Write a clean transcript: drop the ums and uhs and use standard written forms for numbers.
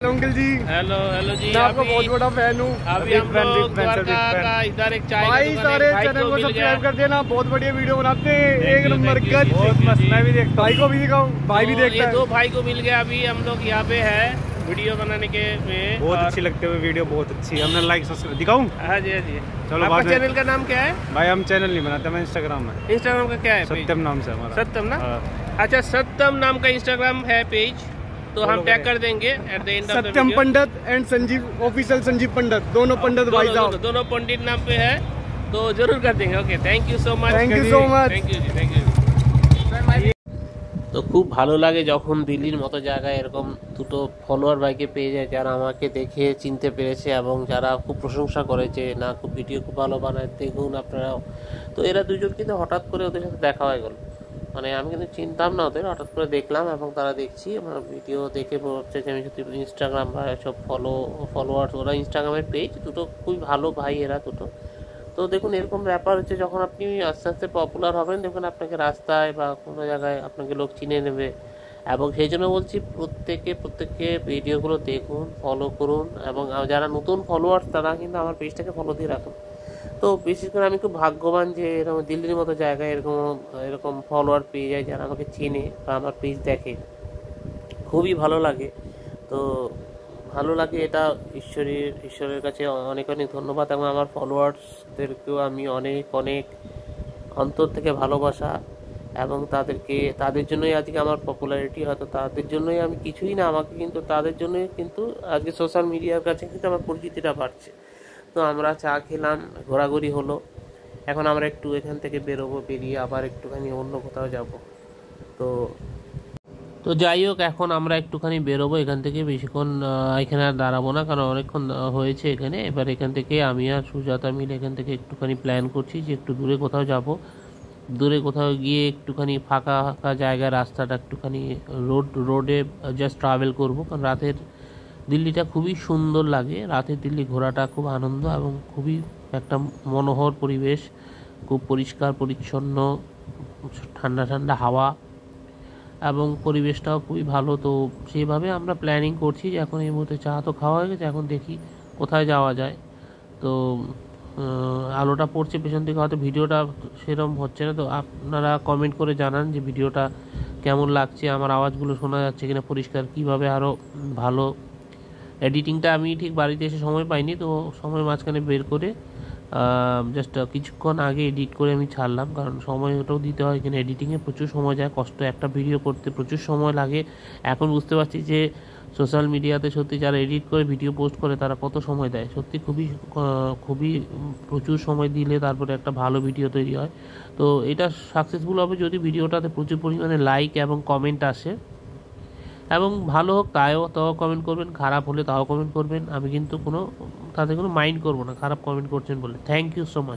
Uncle जी। Hello hello जी। मैं आपका बहुत बड़ा फैन हूँ। अभी हम लोग द्वारका का इधर एक चाय भाई सारे चैनल को सब्सक्राइब कर देना, बहुत बढ़िया वीडियो बनाते हैं, एक नंबर का। बहुत मस्त, मैं भी देखता हूँ। भाई को भी दिखाओ, भाई भी देखता है। दो भाई को मिल गया। अभी हम लोग यहाँ पे है वीडियो बनाने के में। बहुत अच्छी लगते हुए वीडियो, बहुत अच्छी। हमने लाइक सब्सक्राइब दिखाऊं। हाँ जी हाँ जी। चलो, आपका चैनल का नाम क्या है? भाई हम चैनल नहीं बनाते, मैं इंस्टाग्राम में। इंस्टाग्राम का क्या है? सत्यम नाम से हमारा। सत्यम ना? अच्छा, सत्यम नाम का इंस्टाग्राम है पेज, तो हम टैग कर देंगे at the end of the video. Satyam Pandit and Sanjeev official, Sanjeev Pandit, दोनों पंडित भाई साहब, दोनों पंडित नाम पे है, तो जरूर कर देंगे। Okay, thank you so much. Thank you so much. Thank you जी, थैंक यू। তো খুব ভালো লাগে যখন দিল্লির মতো জায়গায় এরকম দুটো ফলোয়ার ভাইকে পেয়ে যায়, যারা আমাকে দেখে চিনতে পেরেছে এবং যারা খুব প্রশংসা করেছে, না খুব ভিডিও খুব ভালো বানায়, দেখুন আপনারাও। তো এরা দুজন কিন্তু হঠাৎ করে ওদের সাথে দেখা হয়ে গেল, মানে আমি কিন্তু চিনতাম না ওদের, হঠাৎ করে দেখলাম এবং তারা দেখছি আমার ভিডিও দেখে হচ্ছে যে আমি সত্যি ইনস্টাগ্রাম বা সব ফলোয়ার্স, ওরা ইনস্টাগ্রামের পেজ দুটো খুবই ভালো ভাই এরা দুটো। তো দেখুন, এরকম ব্যাপার হচ্ছে যখন আপনি আস্তে আস্তে পপুলার হবেন, দেখুন আপনাকে রাস্তায় বা কোনো জায়গায় আপনাকে লোক চিনে নেবে। এবং সেই জন্য বলছি, প্রত্যেকে ভিডিওগুলো দেখুন, ফলো করুন, এবং যারা নতুন ফলোয়ার্স তারা কিন্তু আমার পেজটাকে ফলো দিয়ে রাখুন। তো বিশেষ করে আমি খুব ভাগ্যবান যে এরকম দিল্লির মতো জায়গায় এরকম ফলোয়ার পেয়ে যায় যারা আমাকে চেনে বা আমার পেজ দেখে, খুবই ভালো লাগে। তো ভালো লাগে, এটা ঈশ্বরের কাছে অনেক অনেক ধন্যবাদ। এবং আমার ফলোয়ার্সদেরকেও আমি অনেক অনেক অন্তর থেকে ভালোবাসা, এবং তাদের জন্যই আজকে আমার পপুলারিটি, হয়তো তাদের জন্যই আমি কিছুই না, আমাকে কিন্তু তাদের জন্যই কিন্তু আজকে সোশ্যাল মিডিয়ার কাছে কিন্তু আমার পরিচিতিটা বাড়ছে। তো আমরা চা খেলাম, ঘোরাঘুরি হলো, এখন আমরা একটু এখান থেকে বেরোবো, বেরিয়ে আবার একটুখানি অন্য কোথাও যাব। তো যাই হোক, এখন আমরা একটুখানি বেরোবো এখান থেকে, বেশিক্ষণ এখানে আর দাঁড়াবো না, কারণ অনেকক্ষণ হয়েছে এখানে। এবার এখান থেকে আমি আর সুজাতা মিলে এখান থেকে একটুখানি প্ল্যান করছি যে একটু দূরে কোথাও যাব, দূরে কোথাও গিয়ে একটুখানি ফাঁকা ফাঁকা জায়গা, রাস্তাটা একটুখানি রোডে জাস্ট ট্রাভেল করব। কারণ রাতের দিল্লিটা খুবই সুন্দর লাগে, রাতের দিল্লি ঘোরাটা খুব আনন্দ এবং খুবই একটা মনোহর পরিবেশ, খুব পরিষ্কার পরিচ্ছন্ন, ঠান্ডা ঠান্ডা হাওয়া এবং পরিবেশটাও খুবই ভালো। তো সেইভাবে আমরা প্ল্যানিং করছি যে এখন এই মুহূর্তে চা তো খাওয়া হয়ে গেছে, এখন দেখি কোথায় যাওয়া যায়। তো আলোটা পড়ছে পেছন থেকে, হয়তো ভিডিওটা সেরকম হচ্ছে না, তো আপনারা কমেন্ট করে জানান যে ভিডিওটা কেমন লাগছে, আমার আওয়াজগুলো শোনা যাচ্ছে কিনা পরিষ্কার, কীভাবে আরও ভালো। এডিটিংটা আমি ঠিক বাড়িতে এসে সময় পাইনি, তো সময় মাঝখানে বের করে জাস্ট কিছুক্ষণ আগে এডিট করে আমি ছাড়লাম, কারণ সময়টাও দিতে হয় এখানে, এডিটিংয়ে প্রচুর সময় যায়, কষ্ট, একটা ভিডিও করতে প্রচুর সময় লাগে। এখন বুঝতে পারছি যে সোশ্যাল মিডিয়াতে সত্যি যারা এডিট করে ভিডিও পোস্ট করে তারা কত সময় দেয়, সত্যি খুবই প্রচুর সময় দিলে তারপরে একটা ভালো ভিডিও তৈরি হয়। তো এটা সাকসেসফুল হবে যদি ভিডিওটাতে প্রচুর পরিমাণে লাইক এবং কমেন্ট আসে, এবং ভালো হোক তাও কমেন্ট করবেন, খারাপ হলে তাও কমেন্ট করবেন, আমি কিন্তু তাতে কোনো মাইন্ড করবো না খারাপ কমেন্ট করছেন বলে। Thank you so much.